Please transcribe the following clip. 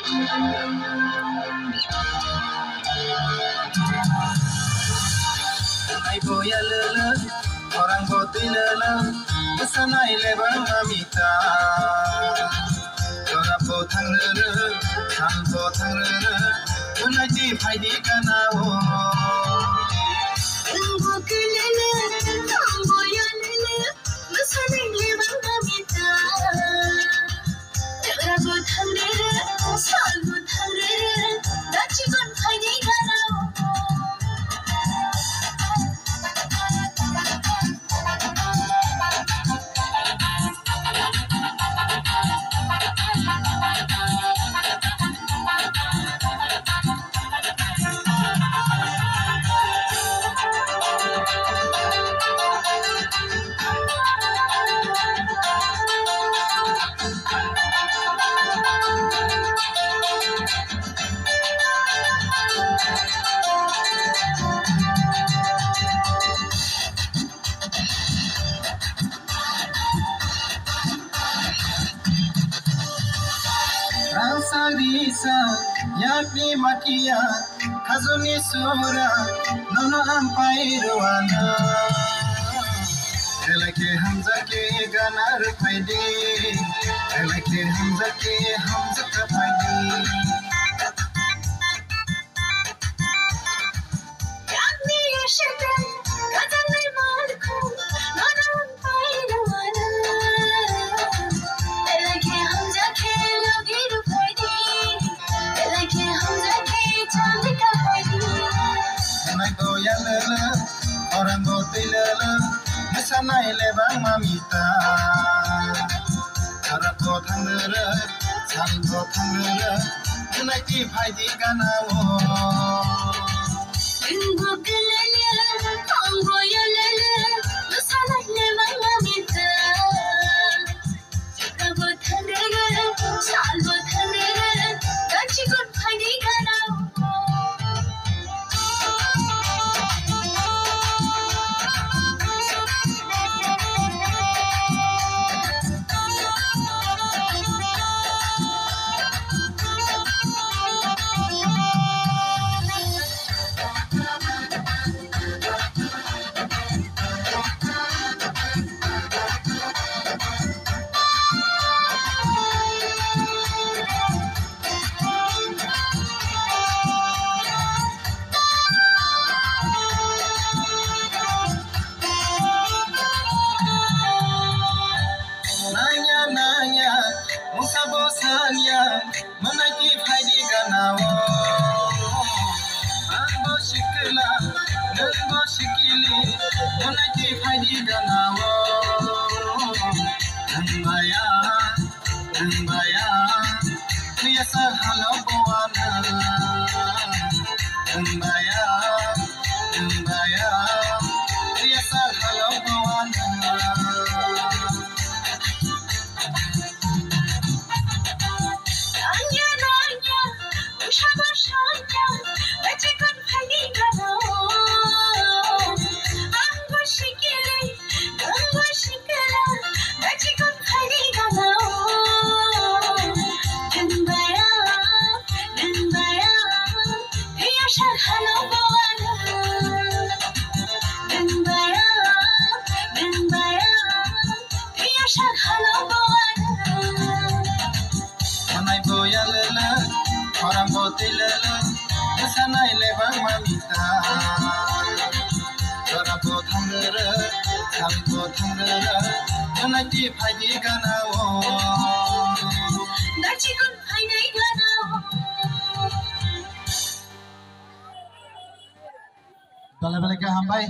Ay boya lele, orang botai lele, kesanai lebang amita. Orang botang lele, kan botang lele, menaji padi kanao. Rasa yakni makia kazuni sura nono ampai ruana elake hamza ke ganar paidi elake hamza ka paidi yakni yashata kazani malku nono ampai ruana elake hamza ke logiru orang botai lele, kesanai lebang mamita. Orang botang lele, san botang lele, menaiki padi kanao. Musabosanya menaiki padi kanao. Ambo shikila, nembo shikili, menaiki padi kanao. Nembaya, biasa halau bawana. Nembaya, biasa halau bawana. Orang botai lele, kesanai lebang mamita. Orang botang lele, kan botang lele, menaiki padi kanao. Dachikun padi kanao. Balik-balik ke hambai.